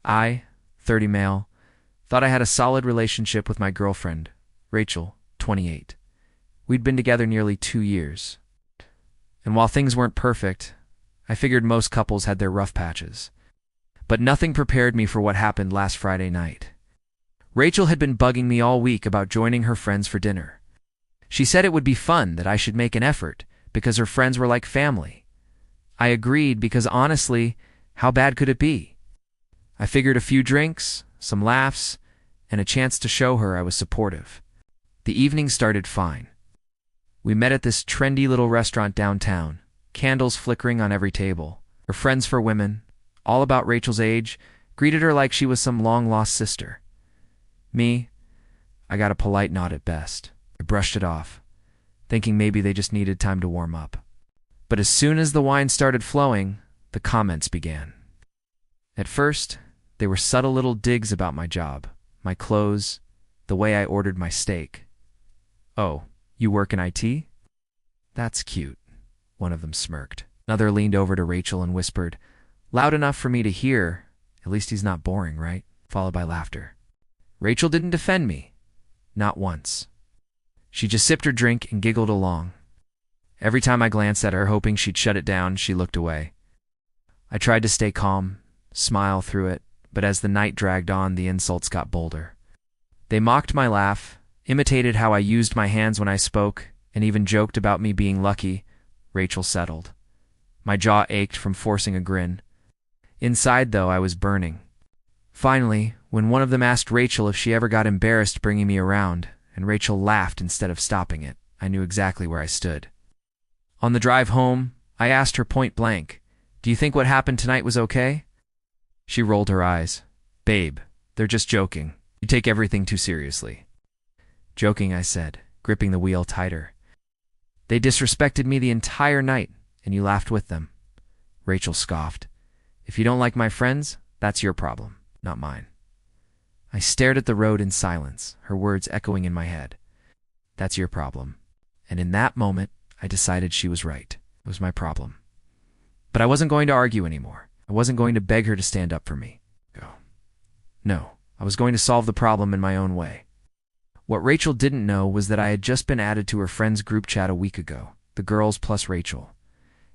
I, 30 male, thought I had a solid relationship with my girlfriend, Rachel, 28. We'd been together nearly 2 years. And while things weren't perfect, I figured most couples had their rough patches. But nothing prepared me for what happened last Friday night. Rachel had been bugging me all week about joining her friends for dinner. She said it would be fun, that I should make an effort, because her friends were like family. I agreed because honestly, how bad could it be? I figured a few drinks, some laughs, and a chance to show her I was supportive. The evening started fine. We met at this trendy little restaurant downtown, candles flickering on every table. Her friends for women, all about Rachel's age, greeted her like she was some long-lost sister. Me, I got a polite nod at best. I brushed it off, thinking maybe they just needed time to warm up. But as soon as the wine started flowing, the comments began. At first, they were subtle little digs about my job, my clothes, the way I ordered my steak. "Oh, you work in IT? That's cute," one of them smirked. Another leaned over to Rachel and whispered, loud enough for me to hear, "At least he's not boring, right?" Followed by laughter. Rachel didn't defend me. Not once. She just sipped her drink and giggled along. Every time I glanced at her, hoping she'd shut it down, she looked away. I tried to stay calm, smile through it, but as the night dragged on, the insults got bolder. They mocked my laugh, imitated how I used my hands when I spoke, and even joked about me being lucky. Rachel settled. My jaw ached from forcing a grin. Inside, though, I was burning. Finally, when one of them asked Rachel if she ever got embarrassed bringing me around, and Rachel laughed instead of stopping it, I knew exactly where I stood. On the drive home, I asked her point blank, "Do you think what happened tonight was okay?" She rolled her eyes. "Babe, they're just joking. You take everything too seriously." "Joking," I said, gripping the wheel tighter. "They disrespected me the entire night, and you laughed with them." Rachel scoffed. "If you don't like my friends, that's your problem, not mine." I stared at the road in silence, her words echoing in my head. "That's your problem." And in that moment, I decided she was right. It was my problem. But I wasn't going to argue anymore. I wasn't going to beg her to stand up for me. No, I was going to solve the problem in my own way. What Rachel didn't know was that I had just been added to her friends' group chat a week ago, the girls plus Rachel.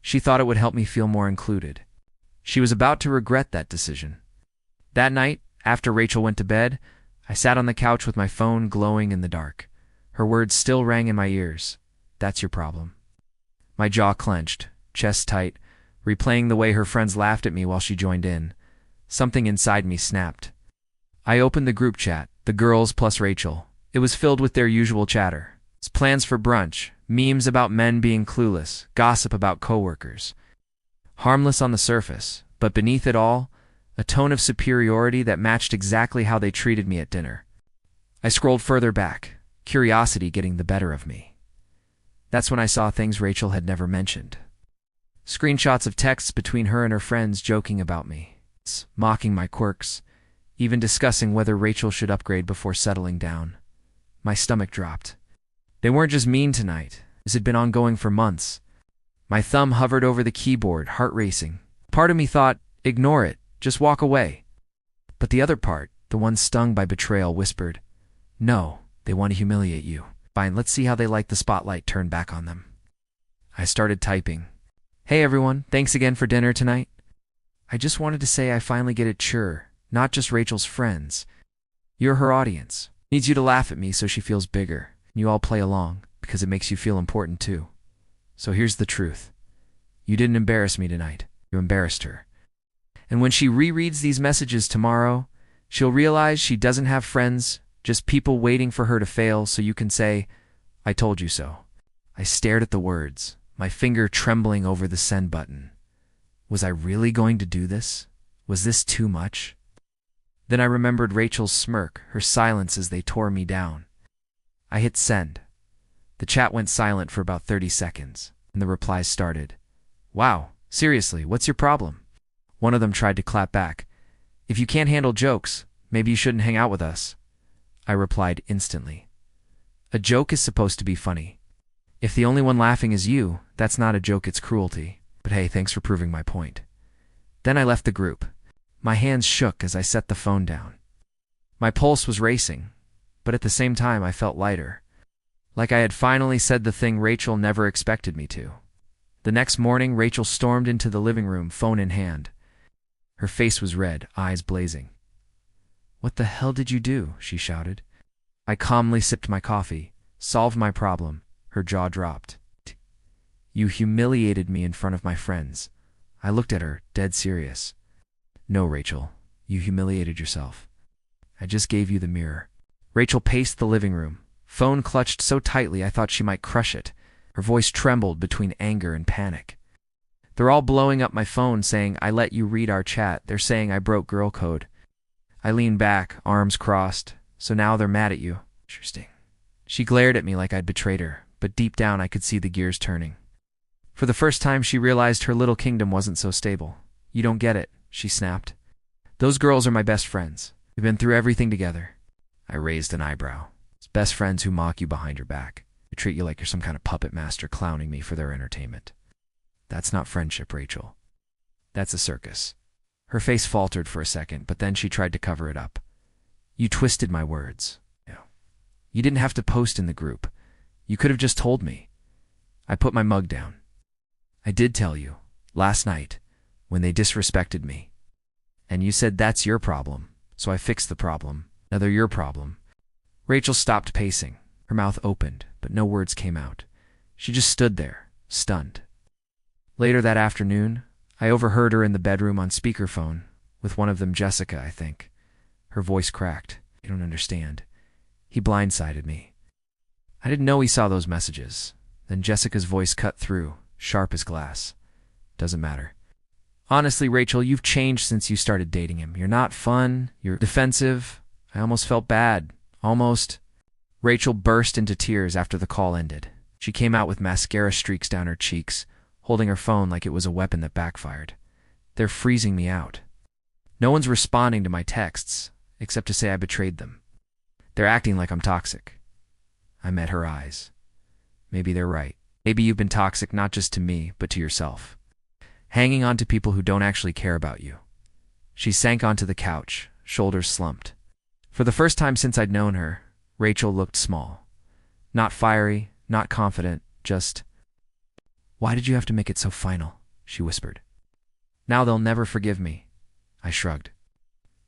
She thought it would help me feel more included. She was about to regret that decision. That night, after Rachel went to bed, I sat on the couch with my phone glowing in the dark. Her words still rang in my ears. "That's your problem." My jaw clenched, chest tight, replaying the way her friends laughed at me while she joined in. Something inside me snapped. I opened the group chat, the girls plus Rachel. It was filled with their usual chatter. It's plans for brunch, memes about men being clueless, gossip about coworkers. Harmless on the surface, but beneath it all, a tone of superiority that matched exactly how they treated me at dinner. I scrolled further back, curiosity getting the better of me. That's when I saw things Rachel had never mentioned. Screenshots of texts between her and her friends joking about me, mocking my quirks, even discussing whether Rachel should upgrade before settling down. My stomach dropped. They weren't just mean tonight. This had been ongoing for months. My thumb hovered over the keyboard, heart racing. Part of me thought, ignore it, just walk away. But the other part, the one stung by betrayal, whispered, "No, they want to humiliate you. Fine, let's see how they like the spotlight turned back on them." I started typing. "Hey everyone, thanks again for dinner tonight. I just wanted to say I finally get it, sure, not just Rachel's friends. You're her audience. Needs you to laugh at me so she feels bigger. And you all play along, because it makes you feel important too. So here's the truth. You didn't embarrass me tonight. You embarrassed her. And when she rereads these messages tomorrow, she'll realize she doesn't have friends, just people waiting for her to fail so you can say, 'I told you so.'" I stared at the words, my finger trembling over the send button. Was I really going to do this? Was this too much? Then I remembered Rachel's smirk, her silence as they tore me down. I hit send. The chat went silent for about 30 seconds, and the replies started. "Wow, seriously, what's your problem?" One of them tried to clap back. "If you can't handle jokes, maybe you shouldn't hang out with us." I replied instantly. A joke is supposed to be funny. If the only one laughing is you, that's not a joke, it's cruelty. But hey, thanks for proving my point. Then I left the group. My hands shook as I set the phone down. My pulse was racing, but at the same time I felt lighter, like I had finally said the thing Rachel never expected me to. The next morning, Rachel stormed into the living room, phone in hand. Her face was red, eyes blazing. "What the hell did you do?" she shouted. I calmly sipped my coffee, solved my problem. Her jaw dropped. "You humiliated me in front of my friends." I looked at her, dead serious. "No, Rachel, you humiliated yourself. I just gave you the mirror." Rachel paced the living room, phone clutched so tightly I thought she might crush it. Her voice trembled between anger and panic. "They're all blowing up my phone saying I let you read our chat. They're saying I broke girl code." I leaned back, arms crossed. "So now they're mad at you." Interesting. She glared at me like I'd betrayed her, but deep down I could see the gears turning. For the first time she realized her little kingdom wasn't so stable. "You don't get it," she snapped. "Those girls are my best friends. We've been through everything together." I raised an eyebrow. "It's best friends who mock you behind your back. They treat you like you're some kind of puppet master clowning me for their entertainment. That's not friendship, Rachel. That's a circus." Her face faltered for a second, but then she tried to cover it up. "You twisted my words. You didn't have to post in the group. You could have just told me." I put my mug down. "I did tell you, last night, when they disrespected me. And you said that's your problem, so I fixed the problem. Now they're your problem." Rachel stopped pacing. Her mouth opened, but no words came out. She just stood there, stunned. Later that afternoon, I overheard her in the bedroom on speakerphone, with one of them, Jessica, I think. Her voice cracked. "You don't understand. He blindsided me." I didn't know he saw those messages. Then Jessica's voice cut through, sharp as glass. "Doesn't matter. Honestly, Rachel, you've changed since you started dating him. You're not fun. You're defensive. I almost felt bad. Almost." Rachel burst into tears after the call ended. She came out with mascara streaks down her cheeks, holding her phone like it was a weapon that backfired. "They're freezing me out. No one's responding to my texts, except to say I betrayed them. They're acting like I'm toxic." I met her eyes. "Maybe they're right. Maybe you've been toxic not just to me, but to yourself. Hanging on to people who don't actually care about you." She sank onto the couch, shoulders slumped. For the first time since I'd known her, Rachel looked small. Not fiery, not confident, just... "Why did you have to make it so final?" she whispered. "Now they'll never forgive me." I shrugged.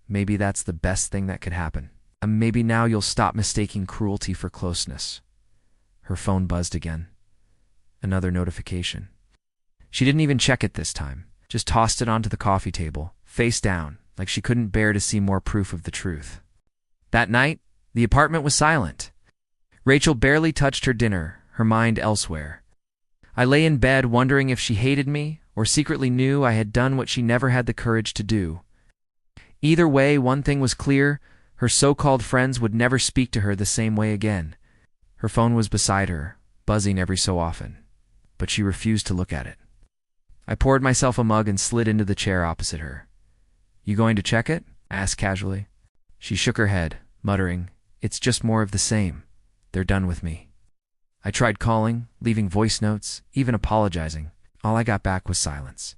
"Maybe that's the best thing that could happen. Maybe now you'll stop mistaking cruelty for closeness." Her phone buzzed again. Another notification. She didn't even check it this time, just tossed it onto the coffee table, face down, like she couldn't bear to see more proof of the truth. That night, the apartment was silent. Rachel barely touched her dinner, her mind elsewhere. I lay in bed wondering if she hated me or secretly knew I had done what she never had the courage to do. Either way, one thing was clear: her so-called friends would never speak to her the same way again. Her phone was beside her, buzzing every so often, but she refused to look at it. I poured myself a mug and slid into the chair opposite her. "You going to check it?" I asked casually. She shook her head, muttering, "It's just more of the same. They're done with me." I tried calling, leaving voice notes, even apologizing. All I got back was silence.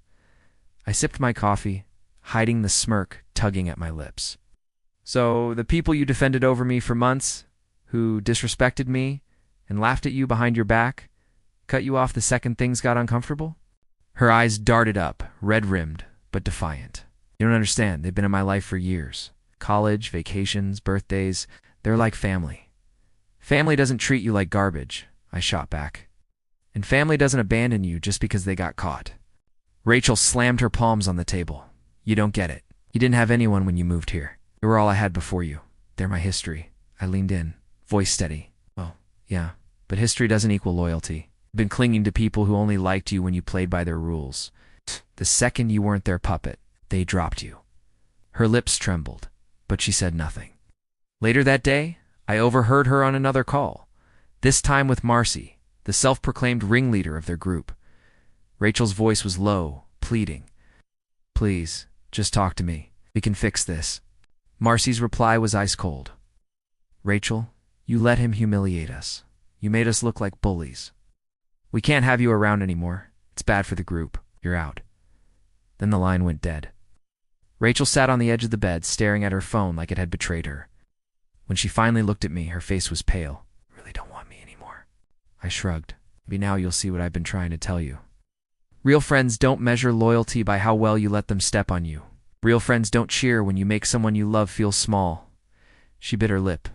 I sipped my coffee, hiding the smirk tugging at my lips. "So, the people you defended over me for months, who disrespected me and laughed at you behind your back, cut you off the second things got uncomfortable?" Her eyes darted up, red-rimmed, but defiant. "You don't understand. They've been in my life for years. College, vacations, birthdays, they're like family." "Family doesn't treat you like garbage," I shot back. "And family doesn't abandon you just because they got caught." Rachel slammed her palms on the table. "You don't get it. You didn't have anyone when you moved here. They were all I had before you. They're my history." I leaned in, voice steady. "Oh, yeah, but history doesn't equal loyalty. You've been clinging to people who only liked you when you played by their rules. The second you weren't their puppet, they dropped you." Her lips trembled, but she said nothing. Later that day, I overheard her on another call, this time with Marcy, the self-proclaimed ringleader of their group. Rachel's voice was low, pleading. "Please, just talk to me. We can fix this." Marcy's reply was ice cold. "Rachel, you let him humiliate us. You made us look like bullies. We can't have you around anymore. It's bad for the group. You're out." Then the line went dead. Rachel sat on the edge of the bed, staring at her phone like it had betrayed her. When she finally looked at me, her face was pale. "Really don't want me anymore." I shrugged. "Maybe now you'll see what I've been trying to tell you. Real friends don't measure loyalty by how well you let them step on you. Real friends don't cheer when you make someone you love feel small." She bit her lip.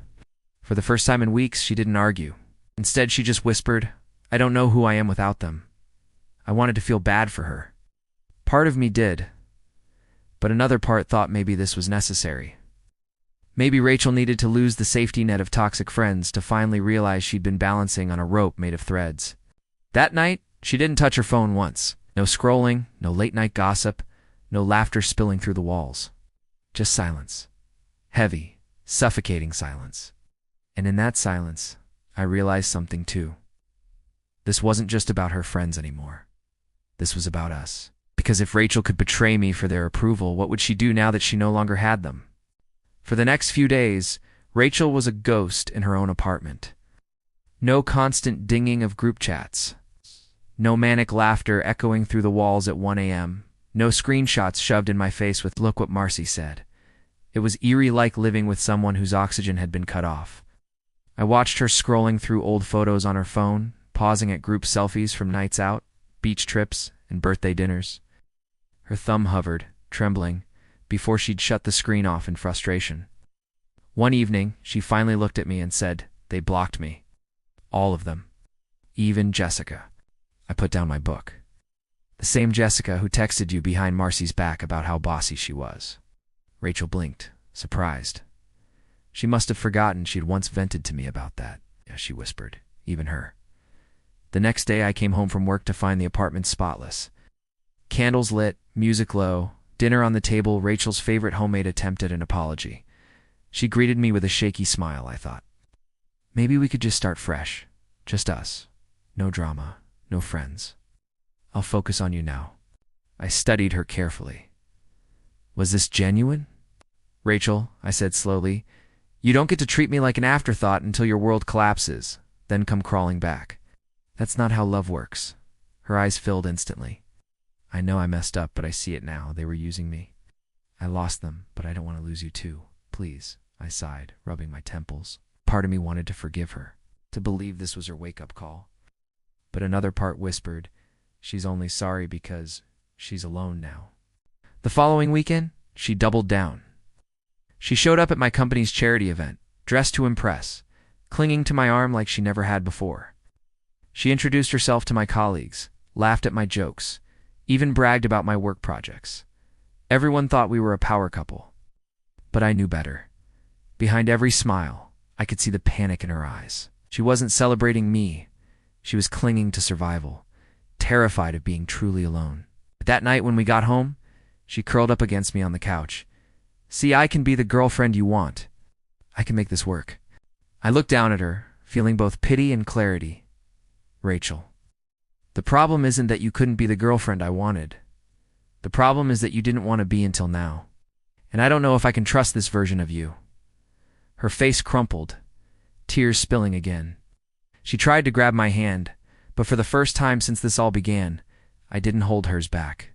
For the first time in weeks, she didn't argue. Instead, she just whispered, "I don't know who I am without them." I wanted to feel bad for her. Part of me did, but another part thought maybe this was necessary. Maybe Rachel needed to lose the safety net of toxic friends to finally realize she'd been balancing on a rope made of threads. That night, she didn't touch her phone once. No scrolling, no late-night gossip, no laughter spilling through the walls. Just silence. Heavy, suffocating silence. And in that silence, I realized something too. This wasn't just about her friends anymore. This was about us. Because if Rachel could betray me for their approval, what would she do now that she no longer had them? For the next few days, Rachel was a ghost in her own apartment. No constant dinging of group chats. No manic laughter echoing through the walls at 1 a.m. No screenshots shoved in my face with "Look what Marcy said." It was eerie-like living with someone whose oxygen had been cut off. I watched her scrolling through old photos on her phone, pausing at group selfies from nights out, beach trips, and birthday dinners. Her thumb hovered, trembling, before she'd shut the screen off in frustration. One evening, she finally looked at me and said, "They blocked me. All of them. Even Jessica." I put down my book. "The same Jessica who texted you behind Marcy's back about how bossy she was." Rachel blinked, surprised. She must have forgotten she'd once vented to me about that, she whispered, "even her." The next day I came home from work to find the apartment spotless. Candles lit, music low, dinner on the table, Rachel's favorite homemade attempt at an apology. She greeted me with a shaky smile, I thought. Maybe we could just start fresh. Just us. No drama, no friends. "I'll focus on you now." I studied her carefully. "Was this genuine?" "Rachel," I said slowly, "you don't get to treat me like an afterthought until your world collapses, then come crawling back. That's not how love works." Her eyes filled instantly. "I know I messed up, but I see it now. They were using me. I lost them, but I don't want to lose you too. Please," I sighed, rubbing my temples. Part of me wanted to forgive her, to believe this was her wake-up call. But another part whispered, she's only sorry because she's alone now. The following weekend, she doubled down. She showed up at my company's charity event, dressed to impress, clinging to my arm like she never had before. She introduced herself to my colleagues, laughed at my jokes, even bragged about my work projects. Everyone thought we were a power couple. But I knew better. Behind every smile, I could see the panic in her eyes. She wasn't celebrating me. She was clinging to survival, terrified of being truly alone. But that night when we got home, she curled up against me on the couch. "See, I can be the girlfriend you want. I can make this work." I looked down at her, feeling both pity and clarity. "Rachel, the problem isn't that you couldn't be the girlfriend I wanted. The problem is that you didn't want to be until now. And I don't know if I can trust this version of you." Her face crumpled, tears spilling again. She tried to grab my hand, but for the first time since this all began, I didn't hold hers back.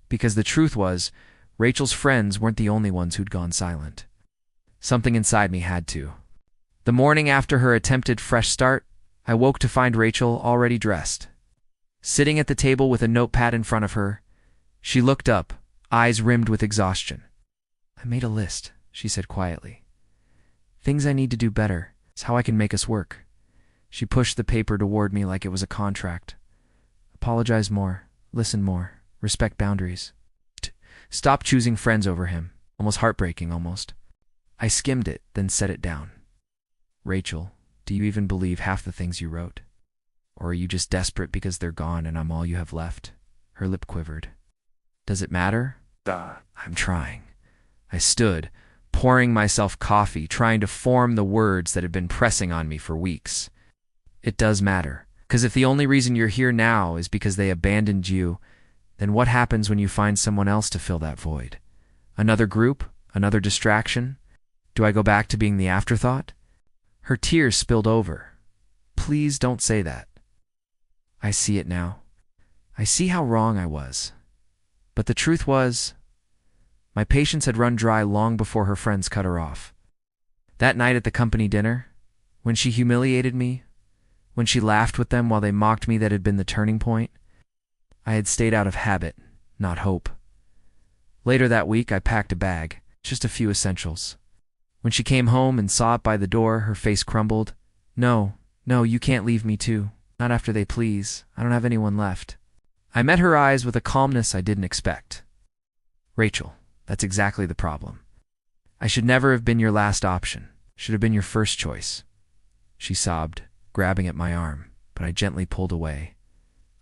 Because the truth was, Rachel's friends weren't the only ones who'd gone silent. Something inside me had to. The morning after her attempted fresh start, I woke to find Rachel already dressed. Sitting at the table with a notepad in front of her, she looked up, eyes rimmed with exhaustion. "I made a list," she said quietly. "Things I need to do better. It's how I can make us work." She pushed the paper toward me like it was a contract. "Apologize more, listen more, respect boundaries. Stop choosing friends over him." Almost heartbreaking, almost. I skimmed it, then set it down. "Rachel, do you even believe half the things you wrote? Or are you just desperate because they're gone and I'm all you have left?" Her lip quivered. "Does it matter?" "I'm trying." I stood, pouring myself coffee, trying to form the words that had been pressing on me for weeks. "It does matter. Because if the only reason you're here now is because they abandoned you, then what happens when you find someone else to fill that void? Another group? Another distraction? Do I go back to being the afterthought?" Her tears spilled over. "Please don't say that." "I see it now. I see how wrong I was. But the truth was, My patience had run dry long before her friends cut her off. That night at the company dinner, when she humiliated me, when she laughed with them while they mocked me, that had been the turning point. I had stayed out of habit, not hope. Later that week, I packed a bag, just a few essentials. When she came home and saw it by the door, her face crumbled. No, you can't leave me too. Not after they please. I don't have anyone left. I met her eyes with a calmness I didn't expect. Rachel, that's exactly the problem. I should never have been your last option. Should have been your first choice. She sobbed, grabbing at my arm, but I gently pulled away.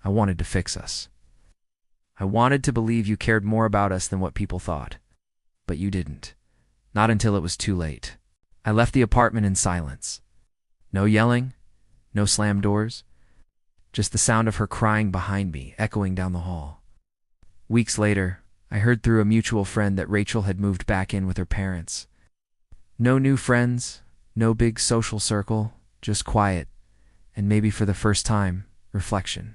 I wanted to fix us. I wanted to believe you cared more about us than what people thought. But you didn't. Not until it was too late. I left the apartment in silence. No yelling, no slammed doors. Just the sound of her crying behind me, echoing down the hall. Weeks later, I heard through a mutual friend that Rachel had moved back in with her parents. No new friends, no big social circle, just quiet, and maybe for the first time, reflection.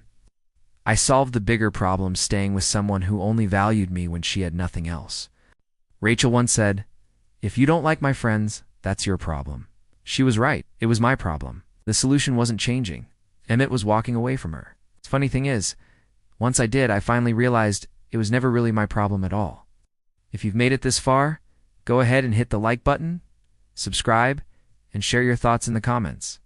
I solved the bigger problem staying with someone who only valued me when she had nothing else. Rachel once said, "If you don't like my friends, that's your problem." She was right. It was my problem. The solution wasn't changing. Emmett was walking away from her. The funny thing is, once I did, I finally realized it was never really my problem at all. If you've made it this far, go ahead and hit the like button, subscribe, and share your thoughts in the comments.